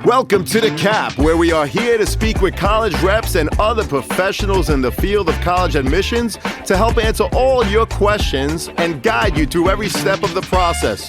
Welcome to The Cap, where we are here to speak with college reps and other professionals in the field of college admissions to help answer all your questions and guide you through every step of the process.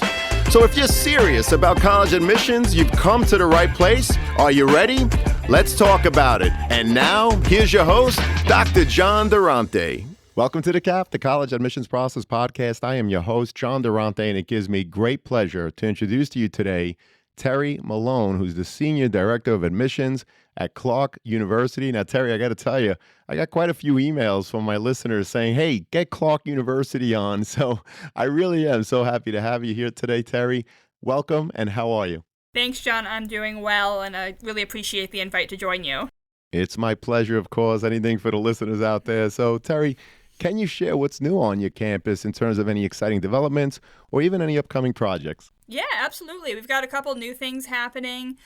So if you're serious about college admissions, you've come to the right place. Are you ready? Let's talk about it. And now, here's your host, Dr. John Durante. Welcome to The Cap, the College Admissions Process Podcast. I am your host, John Durante, and it gives me great pleasure to introduce to you today Terry Malone, who's the Senior Director of Admissions at Clark University. Now, Terry, I got to tell you, I got quite a few emails from my listeners saying, hey, get Clark University on. So I really am so happy to have you here today, Terry. Welcome, and how are you? Thanks, John. I'm doing well, and I really appreciate the invite to join you. It's my pleasure, of course. Anything for the listeners out there. So, Terry, can you share what's new on your campus in terms of any exciting developments or even any upcoming projects? Yeah, absolutely. We've got a couple new things happening.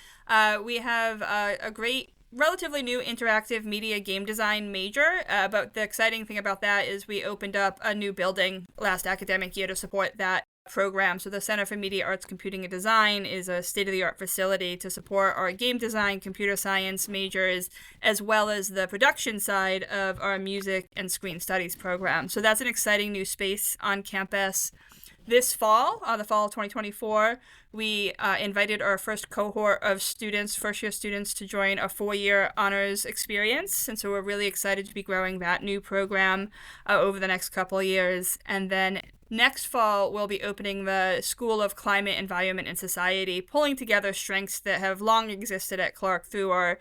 We have a great, relatively new interactive media game design major. But the exciting thing about that is we opened up a new building last academic year to support that program. So the Center for Media Arts, Computing and Design is a state-of-the-art facility to support our game design, computer science majors, as well as the production side of our music and screen studies program. So that's an exciting new space on campus. This fall, the fall of 2024, we invited our first cohort of students, first-year students, to join a 4-year honors experience. And so we're really excited to be growing that new program over the next couple of years. And then next fall, we'll be opening the School of Climate, Environment, and Society, pulling together strengths that have long existed at Clark through our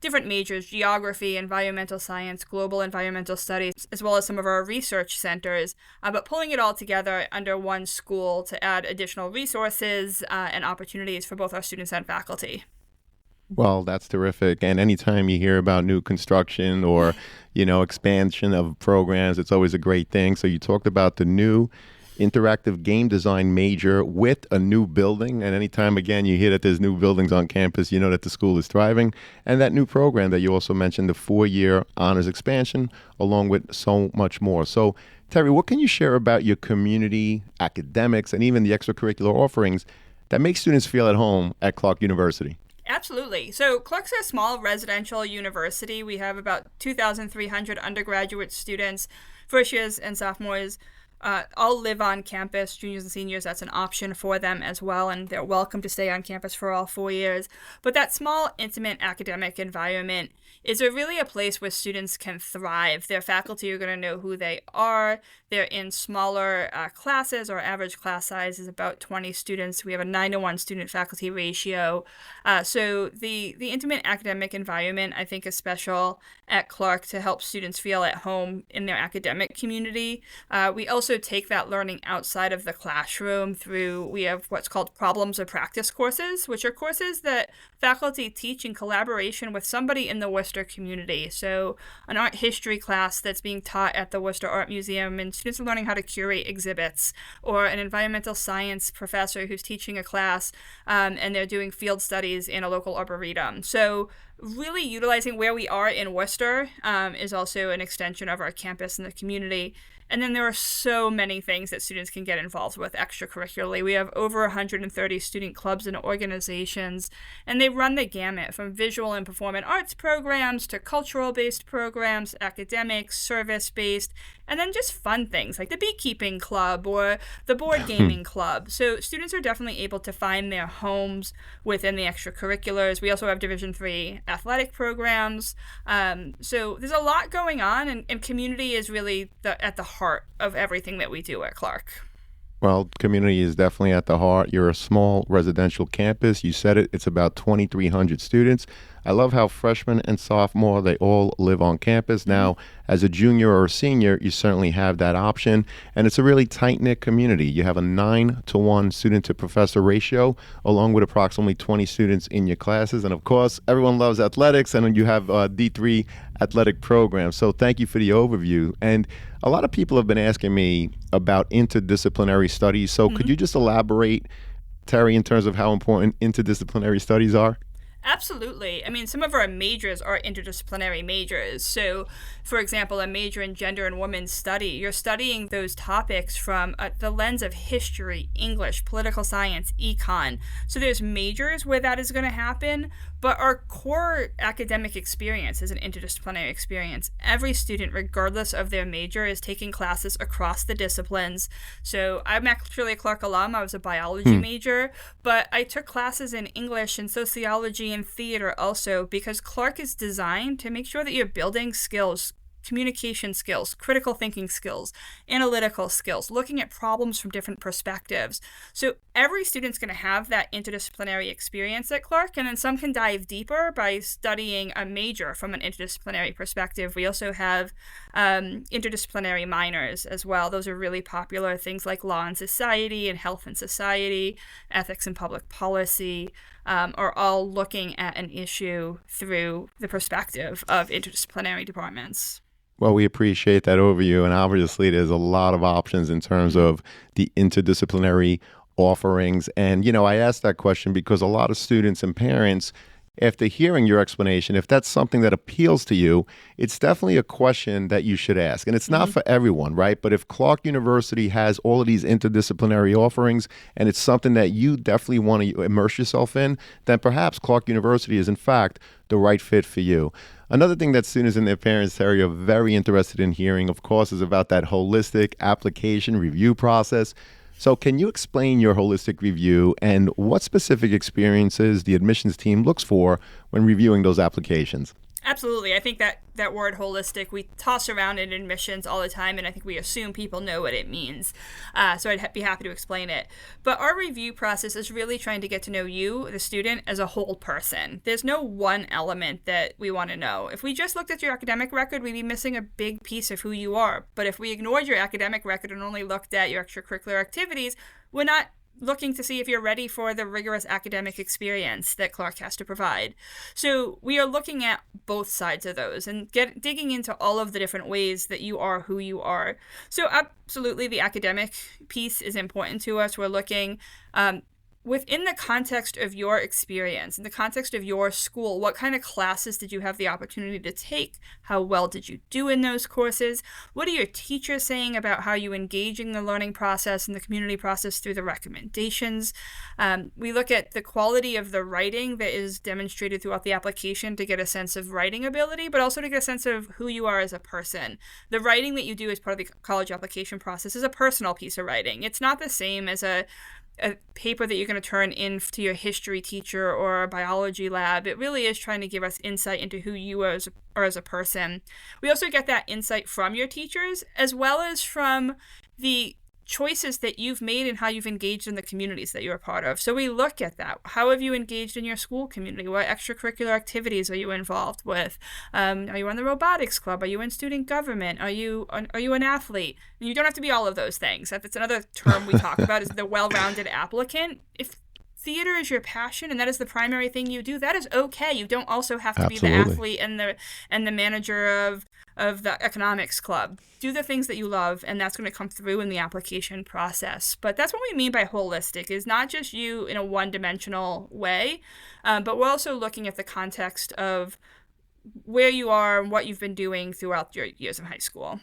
different majors: geography, environmental science, global environmental studies, as well as some of our research centers, but pulling it all together under one school to add additional resources and opportunities for both our students and faculty. Well, that's terrific. And anytime you hear about new construction or, expansion of programs, it's always a great thing. So you talked about the new interactive game design major with a new building. And anytime, again, you hear that there's new buildings on campus, you know that the school is thriving. And that new program that you also mentioned, the 4-year honors expansion, along with so much more. So, Terry, what can you share about your community, academics, and even the extracurricular offerings that make students feel at home at Clark University? Absolutely. So Clark's a small residential university. We have about 2,300 undergraduate students, first years and sophomores. All live on campus. Juniors and seniors, that's an option for them as well, and they're welcome to stay on campus for all 4 years. But that small, intimate academic environment is really a place where students can thrive. Their faculty are going to know who they are. They're in smaller classes. Our average class size is about 20 students. We have a 9-to-1 student-faculty ratio. So the intimate academic environment, I think, is special at Clark to help students feel at home in their academic community. We also take that learning outside of the classroom we have what's called problems of practice courses, which are courses that faculty teach in collaboration with somebody in the Worcester community. So an art history class that's being taught at the Worcester Art Museum, and students are learning how to curate exhibits, or an environmental science professor who's teaching a class and they're doing field studies in a local arboretum. So really utilizing where we are in Worcester is also an extension of our campus and the community. And then there are so many things that students can get involved with extracurricularly. We have over 130 student clubs and organizations, and they run the gamut from visual and performing arts programs to cultural-based programs, academics, service-based, and then just fun things like the beekeeping club or the board gaming club. So students are definitely able to find their homes within the extracurriculars. We also have Division III athletic programs. So there's a lot going on, and community is really at the heart of everything that we do at Clark. Well, community is definitely at the heart. You're a small residential campus. You said it. It's about 2,300 students. I love how freshmen and sophomore, they all live on campus. Now, as a junior or a senior, you certainly have that option. And it's a really tight-knit community. You have a 9-to-1 student-to-professor ratio, along with approximately 20 students in your classes. And, of course, everyone loves athletics, and you have D3 athletic programs. So thank you for the overview. And a lot of people have been asking me about interdisciplinary studies. So could you just elaborate, Terry, in terms of how important interdisciplinary studies are? Absolutely. I mean, some of our majors are interdisciplinary majors. So, for example, a major in gender and women's study, you're studying those topics from the lens of history, English, political science, econ. So there's majors where that is going to happen, but our core academic experience is an interdisciplinary experience. Every student, regardless of their major, is taking classes across the disciplines. So I'm actually a Clark alum. I was a biology major, but I took classes in English and sociology and theater also because Clark is designed to make sure that you're building skills, communication skills, critical thinking skills, analytical skills, looking at problems from different perspectives. So every student's going to have that interdisciplinary experience at Clark, and then some can dive deeper by studying a major from an interdisciplinary perspective. We also have interdisciplinary minors as well. Those are really popular. Things like law and society and health and society, ethics and public policy, are all looking at an issue through the perspective of interdisciplinary departments. Well, we appreciate that overview. And obviously, there's a lot of options in terms of the interdisciplinary offerings. And, I asked that question because a lot of students and parents, after hearing your explanation, if that's something that appeals to you, it's definitely a question that you should ask. And it's not for everyone, right? But if Clark University has all of these interdisciplinary offerings and it's something that you definitely want to immerse yourself in, then perhaps Clark University is, in fact, the right fit for you. Another thing that students and their parents, Terry, are very interested in hearing, of course, is about that holistic application review process. So can you explain your holistic review and what specific experiences the admissions team looks for when reviewing those applications? Absolutely. I think that word holistic, we toss around in admissions all the time, and I think we assume people know what it means. So I'd be happy to explain it. But our review process is really trying to get to know you, the student, as a whole person. There's no one element that we want to know. If we just looked at your academic record, we'd be missing a big piece of who you are. But if we ignored your academic record and only looked at your extracurricular activities, we're not looking to see if you're ready for the rigorous academic experience that Clark has to provide. So we are looking at both sides of those and digging into all of the different ways that you are who you are. So absolutely, the academic piece is important to us. We're looking within the context of your experience, in the context of your school, what kind of classes did you have the opportunity to take? How well did you do in those courses? What are your teachers saying about how you engage in the learning process and the community process through the recommendations? We look at the quality of the writing that is demonstrated throughout the application to get a sense of writing ability, but also to get a sense of who you are as a person. The writing that you do as part of the college application process is a personal piece of writing. It's not the same as a paper that you're going to turn in to your history teacher or a biology lab. It really is trying to give us insight into who you are as a person. We also get that insight from your teachers as well as from the choices that you've made and how you've engaged in the communities that you're a part of. So we look at that. How have you engaged in your school community? What extracurricular activities are you involved with? Are you on the robotics club? Are you in student government? Are you an athlete? And you don't have to be all of those things. That's another term we talk about is the well-rounded applicant. If theater is your passion and that is the primary thing you do, that is okay. You don't also have to be the athlete and the manager of the economics club. Do the things that you love, and that's going to come through in the application process. But that's what we mean by holistic, is not just you in a one-dimensional way, but we're also looking at the context of where you are and what you've been doing throughout your years in high school.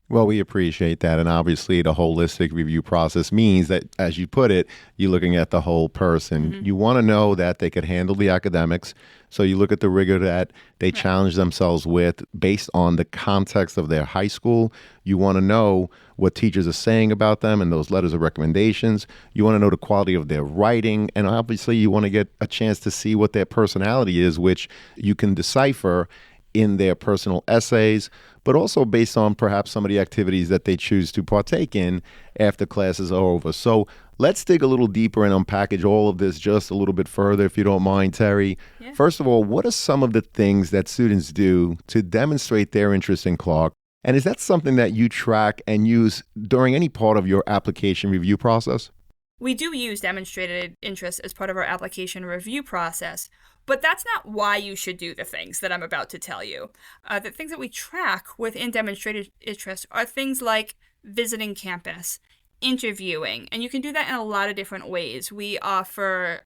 Well, we appreciate that. And obviously, the holistic review process means that, as you put it, you're looking at the whole person. You want to know that they could handle the academics. So you look at the rigor that they challenge themselves with based on the context of their high school. You want to know what teachers are saying about them and those letters of recommendations. You want to know the quality of their writing. And obviously, you want to get a chance to see what their personality is, which you can decipher in their personal essays, but also based on perhaps some of the activities that they choose to partake in after classes are over. So let's dig a little deeper and unpackage all of this just a little bit further, if you don't mind, Terry. Yeah. First of all, what are some of the things that students do to demonstrate their interest in Clark? And is that something that you track and use during any part of your application review process? We do use demonstrated interest as part of our application review process, but that's not why you should do the things that I'm about to tell you. The things that we track within demonstrated interest are things like visiting campus, interviewing, and you can do that in a lot of different ways. We offer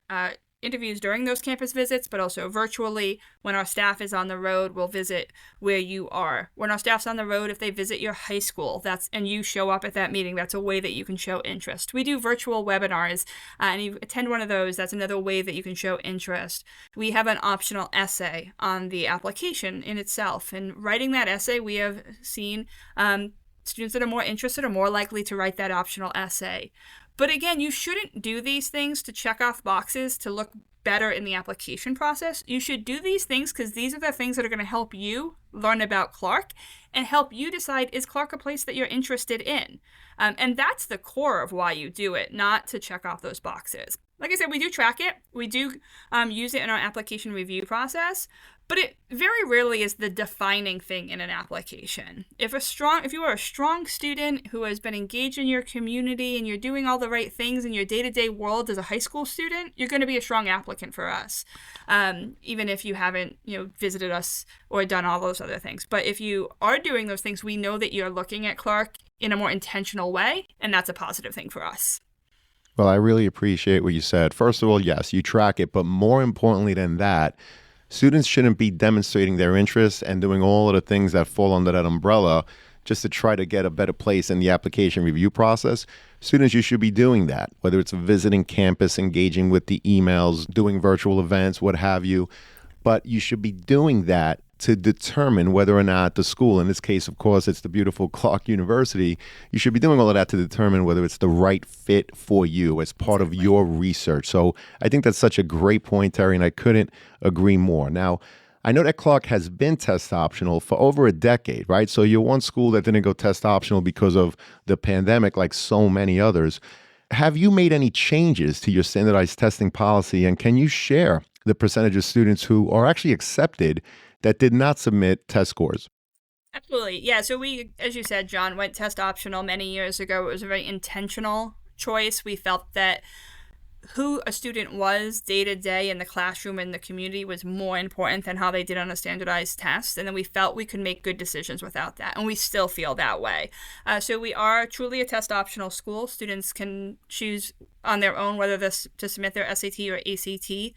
interviews during those campus visits, but also virtually. When our staff is on the road, we'll visit where you are. When our staff's on the road, if they visit your high school, and you show up at that meeting, that's a way that you can show interest. We do virtual webinars, and you attend one of those, that's another way that you can show interest. We have an optional essay on the application in itself, and writing that essay, we have seen students that are more interested are more likely to write that optional essay. But again, you shouldn't do these things to check off boxes to look better in the application process. You should do these things because these are the things that are going to help you learn about Clark and help you decide, is Clark a place that you're interested in? And that's the core of why you do it, not to check off those boxes. Like I said, we do track it. We do use it in our application review process, but it very rarely is the defining thing in an application. If you are a strong student who has been engaged in your community and you're doing all the right things in your day-to-day world as a high school student, you're going to be a strong applicant for us, even if you haven't, visited us or done all those other things. But if you are doing those things, we know that you're looking at Clark in a more intentional way, and that's a positive thing for us. Well, I really appreciate what you said. First of all, yes, you track it, but more importantly than that, students shouldn't be demonstrating their interest and doing all of the things that fall under that umbrella just to try to get a better place in the application review process. Students, you should be doing that, whether it's visiting campus, engaging with the emails, doing virtual events, what have you. But you should be doing that to determine whether or not the school, in this case, of course, it's the beautiful Clark University, you should be doing all of that to determine whether it's the right fit for you as part of your research. So I think that's such a great point, Terry, and I couldn't agree more. Now, I know that Clark has been test optional for over a decade, right? So you're one school that didn't go test optional because of the pandemic like so many others. Have you made any changes to your standardized testing policy, and can you share the percentage of students who are actually accepted that did not submit test scores? Absolutely. Yeah. So we, as you said, John, went test optional many years ago. It was a very intentional choice. We felt that who a student was day to day in the classroom and the community was more important than how they did on a standardized test. And then we felt we could make good decisions without that. And we still feel that way. So we are truly a test optional school. Students can choose on their own whether to submit their SAT or ACT.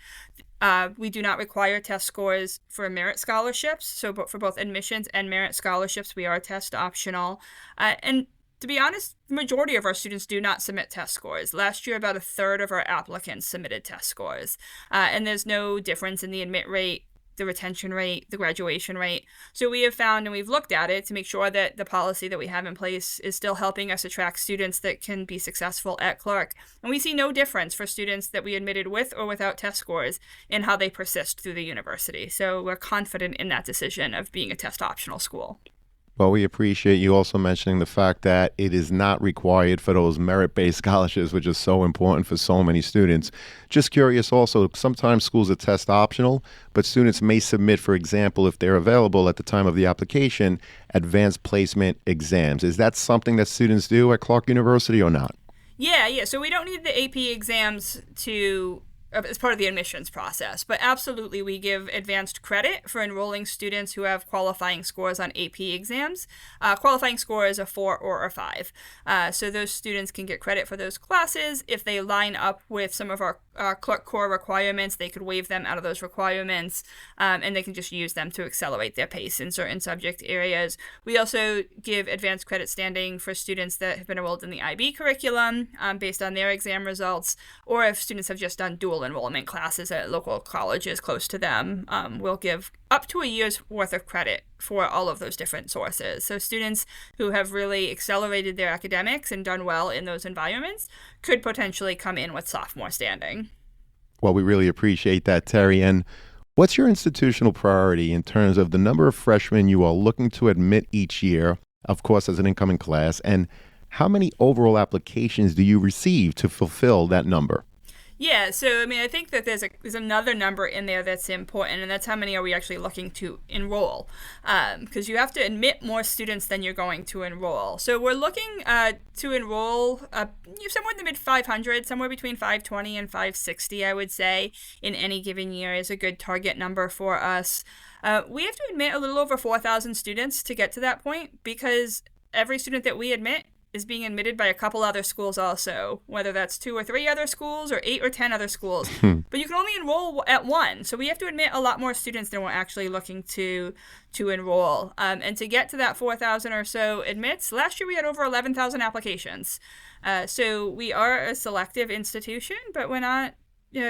We do not require test scores for merit scholarships. So for both admissions and merit scholarships, we are test optional. And to be honest, the majority of our students do not submit test scores. Last year, about a third of our applicants submitted test scores. And there's no difference in the admit rate, the retention rate, the graduation rate. So we have found, and we've looked at it to make sure that the policy that we have in place is still helping us attract students that can be successful at Clark. And we see no difference for students that we admitted with or without test scores in how they persist through the university. So we're confident in that decision of being a test optional school. Well, we appreciate you also mentioning the fact that it is not required for those merit-based scholarships, which is so important for so many students. Just curious also, sometimes schools are test optional, but students may submit, for example, if they're available at the time of the application, advanced placement exams. Is that something that students do at Clark University or not? Yeah. So we don't need the AP exams as part of the admissions process. But absolutely, we give advanced credit for enrolling students who have qualifying scores on AP exams. Qualifying score is a 4 or a 5. So those students can get credit for those classes. If they line up with some of our Clark core requirements, they could waive them out of those requirements, and they can just use them to accelerate their pace in certain subject areas. We also give advanced credit standing for students that have been enrolled in the IB curriculum based on their exam results, or if students have just done dual enrollment classes at local colleges close to them, we'll give up to a year's worth of credit for all of those different sources. So students who have really accelerated their academics and done well in those environments could potentially come in with sophomore standing. Well, we really appreciate that, Terry. And what's your institutional priority in terms of the number of freshmen you are looking to admit each year, of course, as an incoming class, and how many overall applications do you receive to fulfill that number? Yeah, so I think that there's another number in there that's important, and that's how many are we actually looking to enroll, because you have to admit more students than you're going to enroll. So we're looking to enroll somewhere in the mid 500, somewhere between 520 and 560, I would say, in any given year is a good target number for us. We have to admit a little over 4,000 students to get to that point, because every student that we admit is being admitted by a couple other schools also, whether that's 2 or 3 other schools or 8 or 10 other schools. But you can only enroll at one. So we have to admit a lot more students than we're actually looking to enroll. And to get to that 4,000 or so admits, last year we had over 11,000 applications. So we are a selective institution, but we're not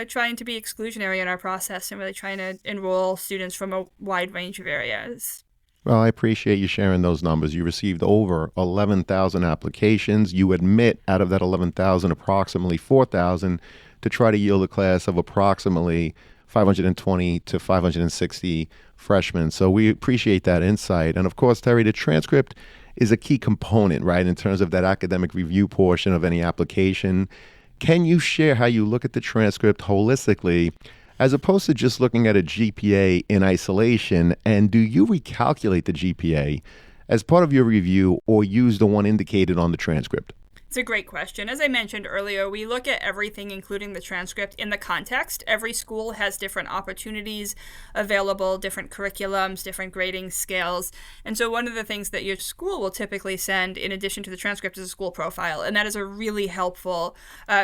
trying to be exclusionary in our process and really trying to enroll students from a wide range of areas. Well, I appreciate you sharing those numbers. You received over 11,000 applications. You admit out of that 11,000, approximately 4,000 to try to yield a class of approximately 520 to 560 freshmen. So we appreciate that insight. And of course, Terry, the transcript is a key component, right, in terms of that academic review portion of any application. Can you share how you look at the transcript holistically, as opposed to just looking at a GPA in isolation? And do you recalculate the GPA as part of your review or use the one indicated on the transcript? It's a great question. As I mentioned earlier, we look at everything, including the transcript, in the context. Every school has different opportunities available, different curriculums, different grading scales. And so one of the things that your school will typically send, in addition to the transcript, is a school profile. And that is a really helpful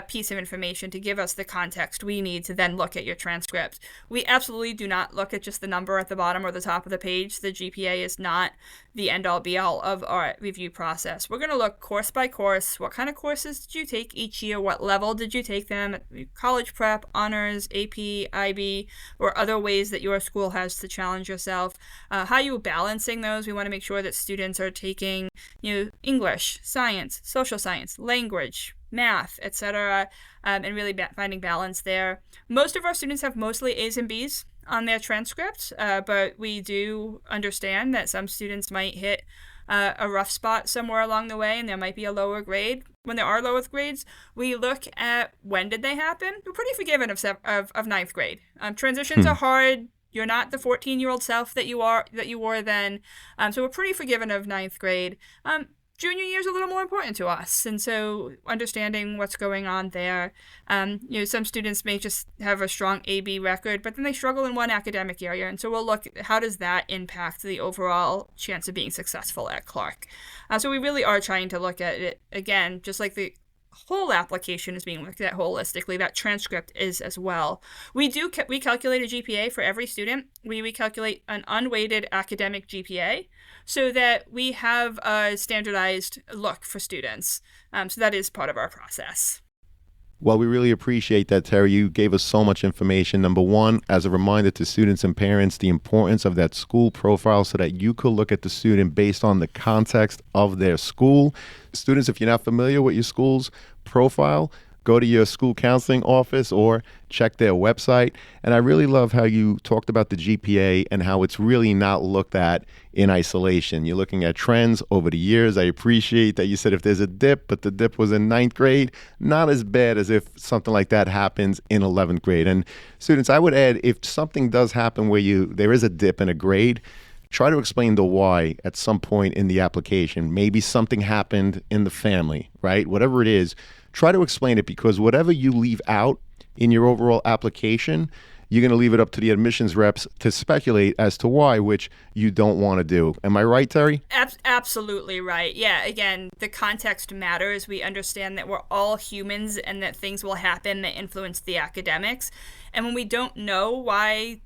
piece of information to give us the context we need to then look at your transcript. We absolutely do not look at just the number at the bottom or the top of the page. The GPA is not the end-all be-all of our review process. We're going to look course by course. What kind of courses did you take each year? What level did you take them? College prep, honors, AP, IB, or other ways that your school has to challenge yourself. How are you balancing those? We want to make sure that students are taking English, science, social science, language, math, etc., and really finding balance there. Most of our students have mostly A's and B's on their transcripts, but we do understand that some students might hit a rough spot somewhere along the way, and there might be a lower grade. When there are lower grades, we look at when did they happen. We're pretty forgiving of ninth grade. Transitions are hard. You're not the 14-year-old self that you were then. So we're pretty forgiving of ninth grade. Junior year is a little more important to us, and so understanding what's going on there. Some students may just have a strong AB record, but then they struggle in one academic area, and so we'll look at how does that impact the overall chance of being successful at Clark. So we really are trying to look at it, again, just like the whole application is being looked at holistically, that transcript is as well. We calculate a GPA for every student. We recalculate an unweighted academic GPA so that we have a standardized look for students. So that is part of our process. Well, we really appreciate that, Terry. You gave us so much information. Number one, as a reminder to students and parents, the importance of that school profile so that you could look at the student based on the context of their school. Students, if you're not familiar with your school's profile, go to your school counseling office or check their website. And I really love how you talked about the GPA and how it's really not looked at in isolation. You're looking at trends over the years. I appreciate that you said if there's a dip, but the dip was in ninth grade, not as bad as if something like that happens in 11th grade. And students, I would add, if something does happen where there is a dip in a grade, try to explain the why at some point in the application. Maybe something happened in the family, right? Whatever it is, try to explain it, because whatever you leave out in your overall application, you're going to leave it up to the admissions reps to speculate as to why, which you don't want to do. Am I right, Terry? Absolutely right. Yeah, again, the context matters. We understand that we're all humans and that things will happen that influence the academics. And when we don't know why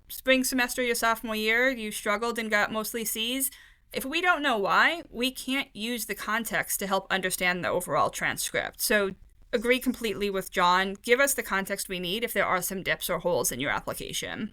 spring semester, your sophomore year, you struggled and got mostly C's, if we don't know why, we can't use the context to help understand the overall transcript. So agree completely with John. Give us the context we need if there are some dips or holes in your application.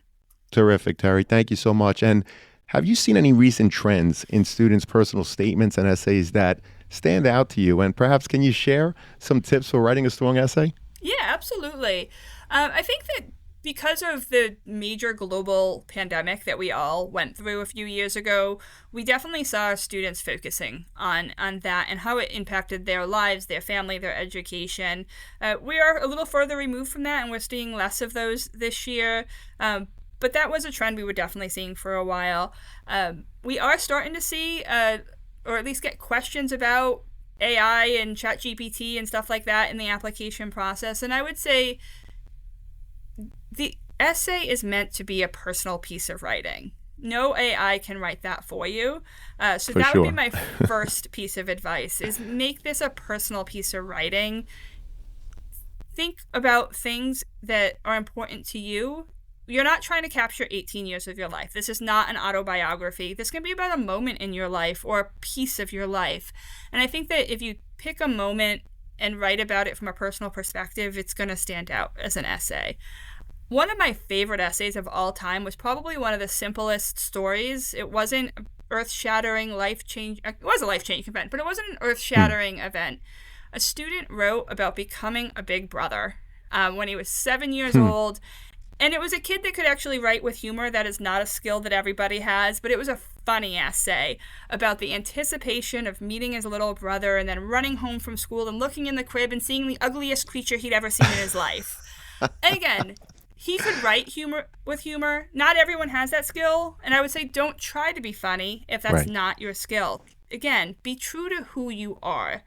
Terrific, Terry. Thank you so much. And have you seen any recent trends in students' personal statements and essays that stand out to you? And perhaps can you share some tips for writing a strong essay? Yeah, absolutely. I think that because of the major global pandemic that we all went through a few years ago, we definitely saw students focusing on that and how it impacted their lives, their family, their education. We are a little further removed from that, and we're seeing less of those this year. But that was a trend we were definitely seeing for a while. We are starting to see, or at least get questions about AI and ChatGPT and stuff like that in the application process. And I would say the essay is meant to be a personal piece of writing. No AI can write that for you. So For that would be sure. my first piece of advice, is make this a personal piece of writing. Think about things that are important to you. You're not trying to capture 18 years of your life. This is not an autobiography. This can be about a moment in your life or a piece of your life. And I think that if you pick a moment and write about it from a personal perspective, it's going to stand out as an essay. One of my favorite essays of all time was probably one of the simplest stories. It wasn't earth-shattering, it was a life-changing event, but it wasn't an earth-shattering event. A student wrote about becoming a big brother when he was 7 years old. And it was a kid that could actually write with humor. That is not a skill that everybody has, but it was a funny essay about the anticipation of meeting his little brother and then running home from school and looking in the crib and seeing the ugliest creature he'd ever seen in his life. And again, he could write humor with humor. Not everyone has that skill. And I would say don't try to be funny if that's Right. not your skill. Again, be true to who you are.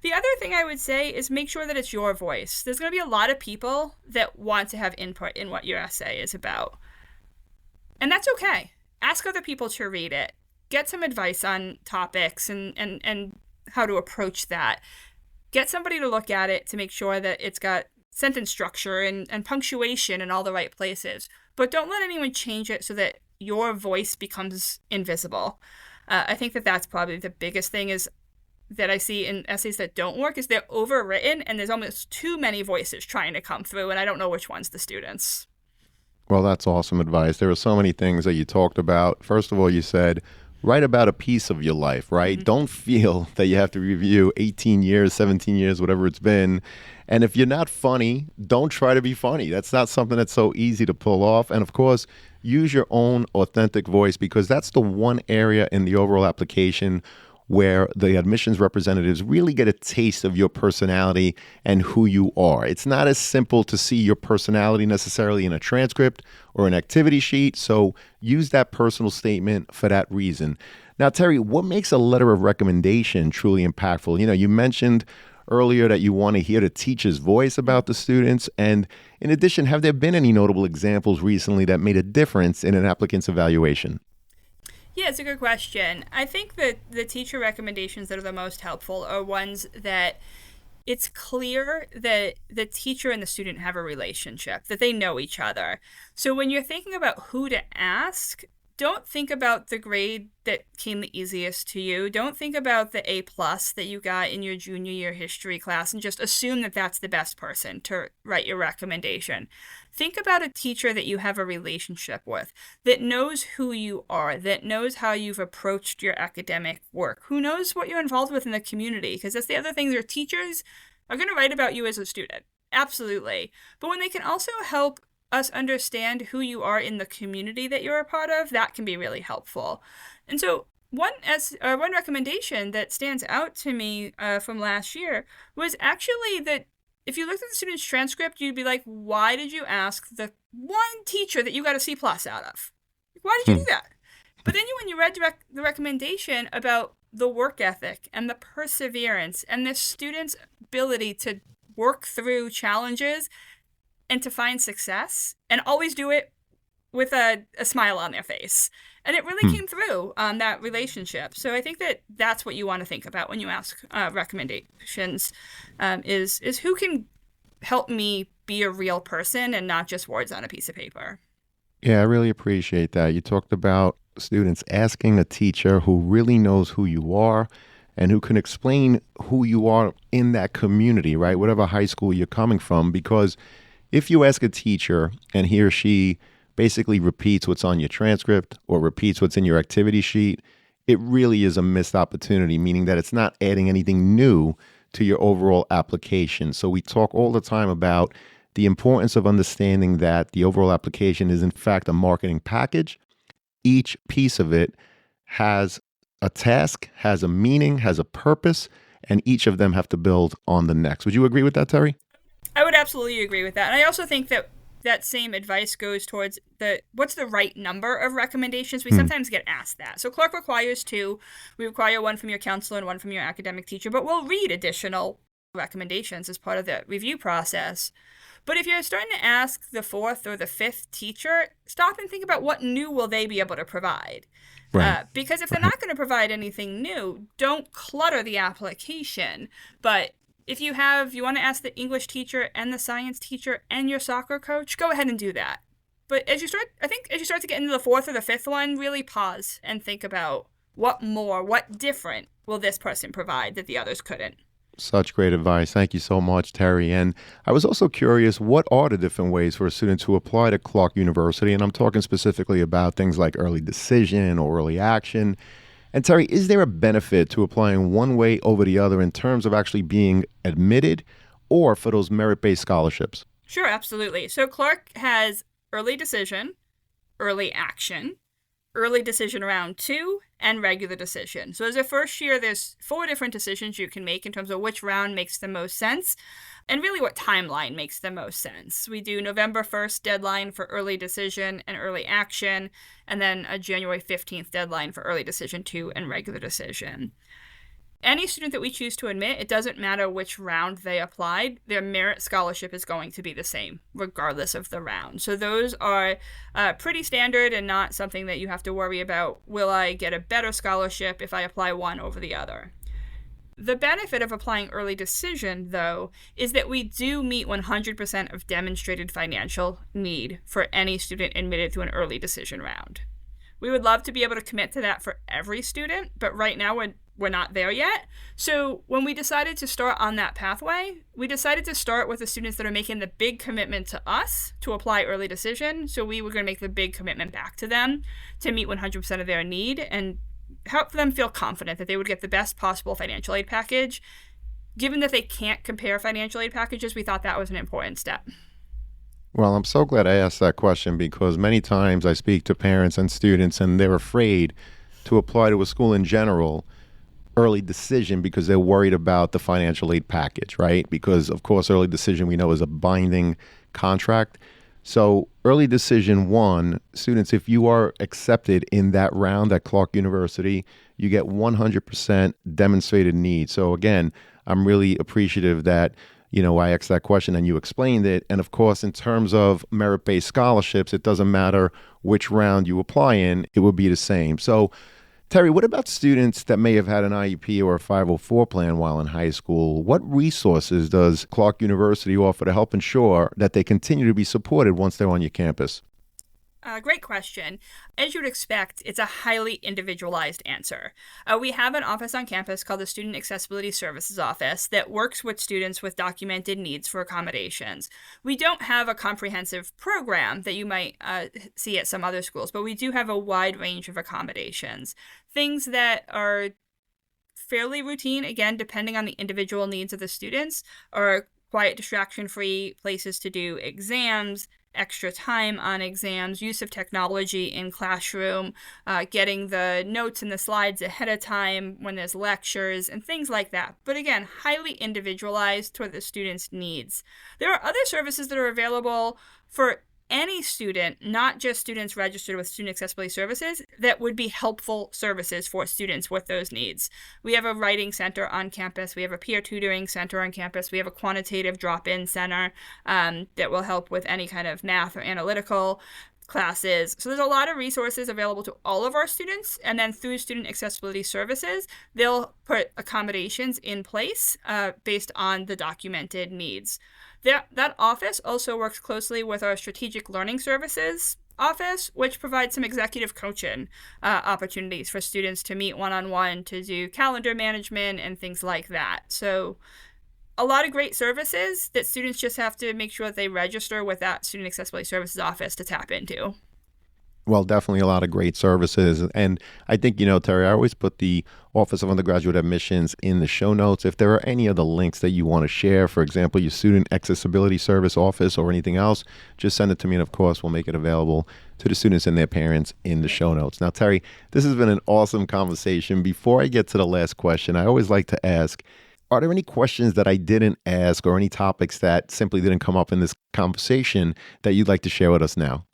The other thing I would say is make sure that it's your voice. There's going to be a lot of people that want to have input in what your essay is about. And that's okay. Ask other people to read it. Get some advice on topics and how to approach that. Get somebody to look at it to make sure that it's got sentence structure and punctuation in all the right places. But don't let anyone change it so that your voice becomes invisible. I think that that's probably the biggest thing is that I see in essays that don't work is they're overwritten and there's almost too many voices trying to come through, and I don't know which one's the students. Well, that's awesome advice. There are so many things that you talked about. First of all, you said, write about a piece of your life, right? Don't feel that you have to review 18 years, 17 years, whatever it's been. And if you're not funny, don't try to be funny. That's not something that's so easy to pull off. And of course, use your own authentic voice, because that's the one area in the overall application where the admissions representatives really get a taste of your personality and who you are. It's not as simple to see your personality necessarily in a transcript or an activity sheet, so use that personal statement for that reason. Now, Terry, what makes a letter of recommendation truly impactful? You mentioned earlier that you want to hear the teacher's voice about the students, and in addition, have there been any notable examples recently that made a difference in an applicant's evaluation? Yeah, it's a good question. I think that the teacher recommendations that are the most helpful are ones that it's clear that the teacher and the student have a relationship, that they know each other. So when you're thinking about who to ask, don't think about the grade that came the easiest to you. Don't think about the A+ that you got in your junior year history class and just assume that that's the best person to write your recommendation. Think about a teacher that you have a relationship with, that knows who you are, that knows how you've approached your academic work, who knows what you're involved with in the community, because that's the other thing. Your teachers are going to write about you as a student. Absolutely. But when they can also help us understand who you are in the community that you're a part of, that can be really helpful. And so one recommendation that stands out to me from last year was actually that if you looked at the student's transcript, you'd be like, why did you ask the one teacher that you got a C+ out of? Why did you do that? But then when you read the recommendation about the work ethic and the perseverance and the student's ability to work through challenges and to find success and always do it with a smile on their face. And it really came through that relationship. So I think that that's what you want to think about when you ask recommendations is who can help me be a real person and not just words on a piece of paper. Yeah, I really appreciate that. You talked about students asking a teacher who really knows who you are and who can explain who you are in that community, right? Whatever high school you're coming from. Because if you ask a teacher and he or she basically repeats what's on your transcript or repeats what's in your activity sheet, it really is a missed opportunity, meaning that it's not adding anything new to your overall application. So we talk all the time about the importance of understanding that the overall application is in fact a marketing package. Each piece of it has a task, has a meaning, has a purpose, and each of them have to build on the next. Would you agree with that, Terry? I would absolutely agree with that. And I also think that that same advice goes towards what's the right number of recommendations. We sometimes get asked that. So Clark requires 2. We require 1 from your counselor and 1 from your academic teacher, but we'll read additional recommendations as part of the review process. But if you're starting to ask the fourth or the fifth teacher, stop and think about what new will they be able to provide. Right. Because if they're not going to provide anything new, don't clutter the application. But if you want to ask the English teacher and the science teacher and your soccer coach, go ahead and do that. But as you start to get into the fourth or the fifth one, really pause and think about what different will this person provide that the others couldn't. Such great advice. Thank you so much, Terry. And I was also curious, what are the different ways for a student to apply to Clark University? And I'm talking specifically about things like early decision or early action. And Terry, is there a benefit to applying one way over the other in terms of actually being admitted or for those merit-based scholarships? Sure, absolutely. So Clark has early decision, early action, early decision round 2, and regular decision. So as a first year, there's 4 different decisions you can make in terms of which round makes the most sense and really what timeline makes the most sense. We do November 1st deadline for early decision and early action, and then a January 15th deadline for early decision 2 and regular decision. Any student that we choose to admit, it doesn't matter which round they applied, their merit scholarship is going to be the same, regardless of the round. So those are pretty standard and not something that you have to worry about. Will I get a better scholarship if I apply one over the other? The benefit of applying early decision, though, is that we do meet 100% of demonstrated financial need for any student admitted to an early decision round. We would love to be able to commit to that for every student, but right now we're not there yet. So when we decided to start on that pathway, we decided to start with the students that are making the big commitment to us to apply early decision. So we were going to make the big commitment back to them to meet 100% of their need and help them feel confident that they would get the best possible financial aid package. Given that they can't compare financial aid packages, we thought that was an important step. Well, I'm so glad I asked that question because many times I speak to parents and students and they're afraid to apply to a school in general early decision because they're worried about the financial aid package, right? Because, of course, early decision we know is a binding contract. So early decision 1, students, if you are accepted in that round at Clark University, you get 100% demonstrated need. So again, I'm really appreciative that I asked that question and you explained it. And of course, in terms of merit-based scholarships, it doesn't matter which round you apply in, it will be the same. So Terry, what about students that may have had an IEP or a 504 plan while in high school? What resources does Clark University offer to help ensure that they continue to be supported once they're on your campus? Great question. As you would expect, it's a highly individualized answer. We have an office on campus called the Student Accessibility Services Office that works with students with documented needs for accommodations. We don't have a comprehensive program that you might see at some other schools, but we do have a wide range of accommodations. Things that are fairly routine, again, depending on the individual needs of the students, are quiet, distraction-free places to do exams, extra time on exams, use of technology in classroom, getting the notes and the slides ahead of time when there's lectures and things like that. But again, highly individualized toward the student's needs. There are other services that are available for any student, not just students registered with Student Accessibility Services, that would be helpful services for students with those needs. We have a writing center on campus. We have a peer tutoring center on campus. We have a quantitative drop-in center that will help with any kind of math or analytical classes. So there's a lot of resources available to all of our students. And then through Student Accessibility Services, they'll put accommodations in place based on the documented needs. That office also works closely with our Strategic Learning Services office, which provides some executive coaching opportunities for students to meet one-on-one, to do calendar management and things like that. So a lot of great services that students just have to make sure that they register with that Student Accessibility Services office to tap into. Well, definitely a lot of great services. And I think, Terry, I always put the Office of Undergraduate Admissions in the show notes. If there are any other links that you want to share, for example, your Student Accessibility Service office or anything else, just send it to me. And of course, we'll make it available to the students and their parents in the show notes. Now, Terry, this has been an awesome conversation. Before I get to the last question, I always like to ask, are there any questions that I didn't ask or any topics that simply didn't come up in this conversation that you'd like to share with us now?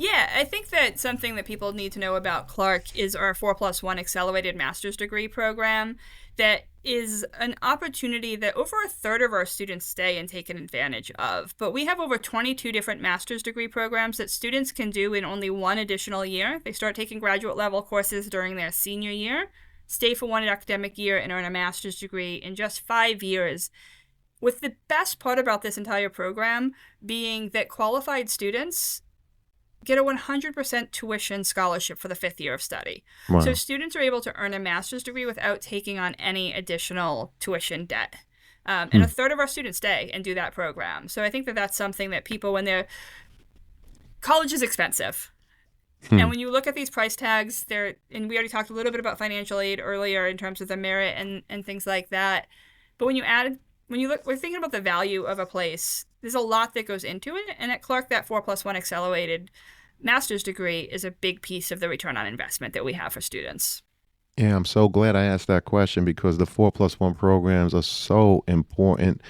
Yeah, I think that something that people need to know about Clark is our 4+1 accelerated master's degree program that is an opportunity that over a third of our students stay and take advantage of. But we have over 22 different master's degree programs that students can do in only one additional year. They start taking graduate level courses during their senior year, stay for one academic year, and earn a master's degree in just 5 years. With the best part about this entire program being that qualified students get a 100% tuition scholarship for the 5th year of study. Wow. So students are able to earn a master's degree without taking on any additional tuition debt. And a third of our students stay and do that program. So I think that that's something that people, when they're... College is expensive. And when you look at these price tags, and we already talked a little bit about financial aid earlier in terms of the merit and things like that. But we're thinking about the value of a place, there's a lot that goes into it. And at Clark, that 4+1 accelerated master's degree is a big piece of the return on investment that we have for students. Yeah, I'm so glad I asked that question because the 4+1 programs are so important.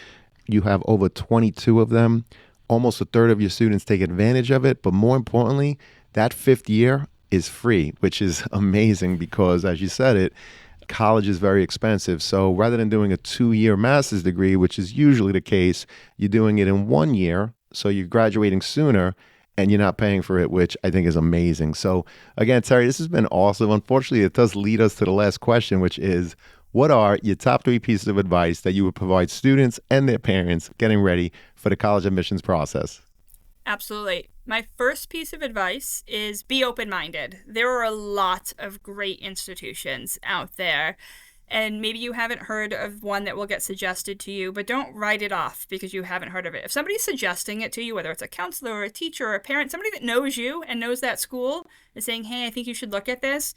You have over 22 of them. Almost a third of your students take advantage of it. But more importantly, that 5th year is free, which is amazing because, as you said it, college is very expensive. So rather than doing a 2-year master's degree, which is usually the case, you're doing it in 1 year. So you're graduating sooner and you're not paying for it, which I think is amazing. So again, Terry, this has been awesome. Unfortunately, it does lead us to the last question, which is, what are your top 3 pieces of advice that you would provide students and their parents getting ready for the college admissions process? Absolutely. My first piece of advice is be open-minded. There are a lot of great institutions out there, and maybe you haven't heard of one that will get suggested to you, but don't write it off because you haven't heard of it. If somebody's suggesting it to you, whether it's a counselor or a teacher or a parent, somebody that knows you and knows that school is saying, hey, I think you should look at this,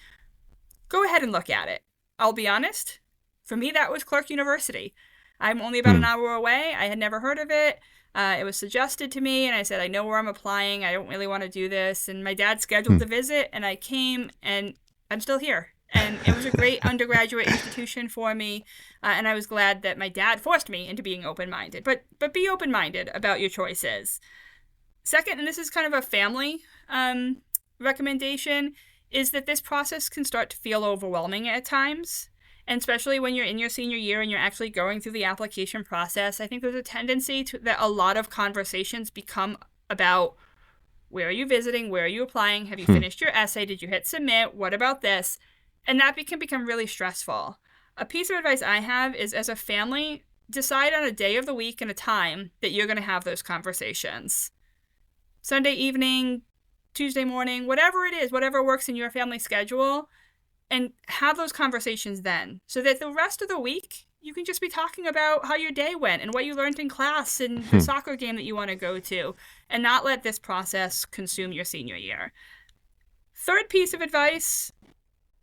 go ahead and look at it. I'll be honest, for me, that was Clark University. I'm only about an hour away. I had never heard of it. It was suggested to me, and I said, I know where I'm applying. I don't really want to do this. And my dad scheduled the visit, and I came, and I'm still here. And it was a great undergraduate institution for me, and I was glad that my dad forced me into being open-minded. But be open-minded about your choices. Second, and this is kind of a family recommendation, is that this process can start to feel overwhelming at times. And especially when you're in your senior year and you're actually going through the application process, I think there's a tendency that a lot of conversations become about where are you visiting, where are you applying, have you finished your essay, did you hit submit, what about this? And that can become really stressful. A piece of advice I have is, as a family, decide on a day of the week and a time that you're going to have those conversations. Sunday evening, Tuesday morning, whatever it is, whatever works in your family schedule, and have those conversations then, so that the rest of the week, you can just be talking about how your day went and what you learned in class and the soccer game that you want to go to, and not let this process consume your senior year. Third piece of advice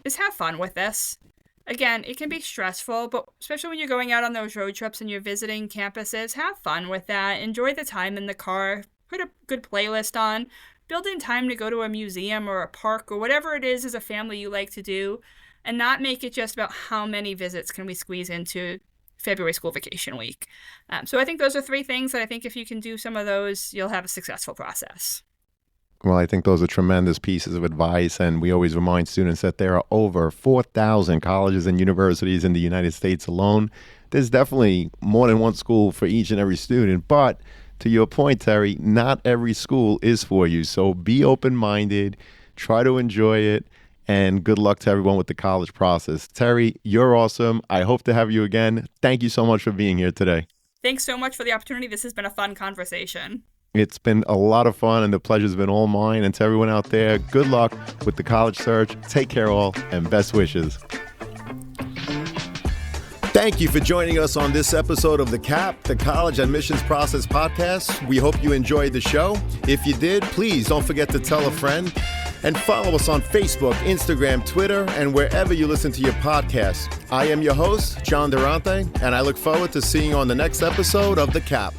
is have fun with this. Again, it can be stressful, but especially when you're going out on those road trips and you're visiting campuses, have fun with that. Enjoy the time in the car. Put a good playlist on. Build in time to go to a museum or a park or whatever it is as a family you like to do, and not make it just about how many visits can we squeeze into February school vacation week. So I think those are 3 things that I think if you can do some of those, you'll have a successful process. Well, I think those are tremendous pieces of advice, and we always remind students that there are over 4,000 colleges and universities in the United States alone. There's definitely more than one school for each and every student, but to your point, Terry, not every school is for you. So be open-minded, try to enjoy it, and good luck to everyone with the college process. Terry, you're awesome. I hope to have you again. Thank you so much for being here today. Thanks so much for the opportunity. This has been a fun conversation. It's been a lot of fun, and the pleasure's been all mine. And to everyone out there, good luck with the college search. Take care all, and best wishes. Thank you for joining us on this episode of The CAP, the College Admissions Process Podcast. We hope you enjoyed the show. If you did, please don't forget to tell a friend and follow us on Facebook, Instagram, Twitter, and wherever you listen to your podcasts. I am your host, John Durante, and I look forward to seeing you on the next episode of The CAP.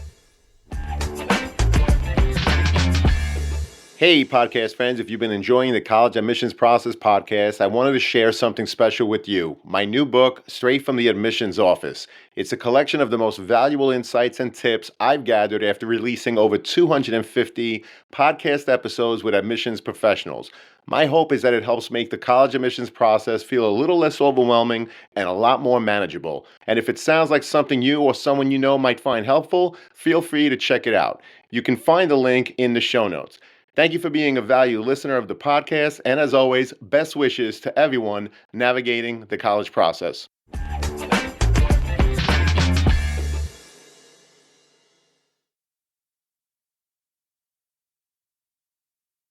Hey, podcast friends, if you've been enjoying the College Admissions Process Podcast, I wanted to share something special with you. My new book, Straight from the Admissions Office. It's a collection of the most valuable insights and tips I've gathered after releasing over 250 podcast episodes with admissions professionals. My hope is that it helps make the college admissions process feel a little less overwhelming and a lot more manageable. And if it sounds like something you or someone you know might find helpful, feel free to check it out. You can find the link in the show notes. Thank you for being a valued listener of the podcast, and as always, best wishes to everyone navigating the college process.